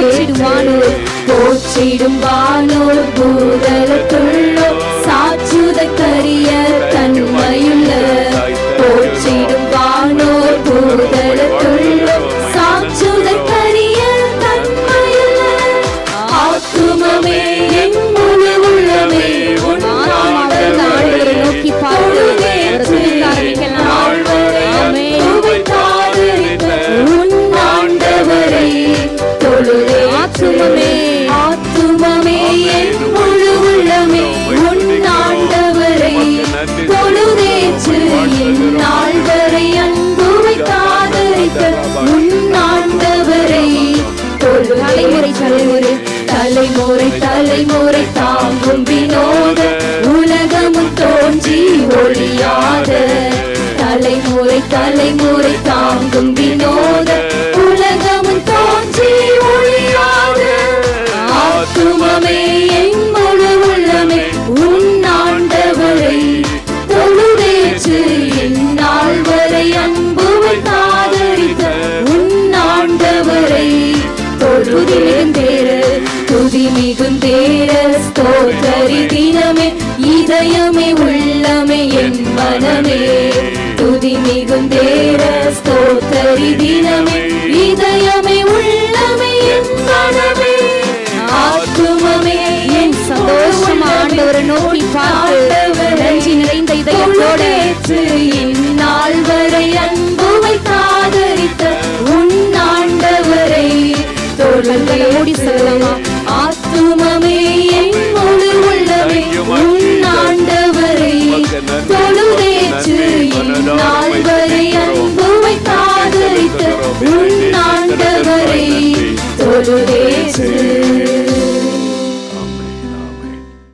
சாற்றிடுவானோர் போற்றிடுவானோர் பூதலத்துள்ளோர் சாற்றுதற்கரிய தன்மையுள்ள போற்றிடுவானோர் பூதலத்துள்ளோர் சாற்றுதற்கரிய தன்மையுள்ள ஆத்துமமே என் முழு உள்ளமே நோக்கி பாடுவே ஆத்துமமே என் முழு உள்ளமே உன்னாண்டவரை தொழுதேற்று இந்நாள் வரை அன்பு வைத்தாதரித்த உன்னாண்டவரை தலைமுறை தலைமுறை தலைமுறை தலைமுறை தாங்கும் வினோத உலகமும் தோன்றி ஒளியாத தலைமுறை தலைமுறை தாங்கும் வினோத உலகமும் தோன்றி ஒளியாத ஆத்துமமே என் முழு உள்ளமே உன்னாண்டவரை தொழுதேற்று இந்நாள் வரை அன்பு வைத்தாதரித்த உன்னாண்டவரை தொழுதி மிகுந்தேர ஸ்தோத்தரி தினமே இதயமே உள்ளமே என் மனமே துதி மிகுந்தேர ஸ்தோத்தரி தினமே இதயமே உள்ளமே என் மனமே ஆத்துமமே என் சந்தோஷம் ஆண்டவரை நோக்கி பார்த்து நன்றி நிறைந்த இதயத்தோடு இந்நாள் வரை அன்பு வைத்தாதரித்த உன்னாண்டவரை ஓடி சொல்லலாமா ஆத்துமமே என் முழு உள்ளமே உன்னாண்டவரை தொழுதேற்று இந்நாள் வரை அன்பு வைத்தாதரித்த உன்னாண்டவரை தொழுதேற்று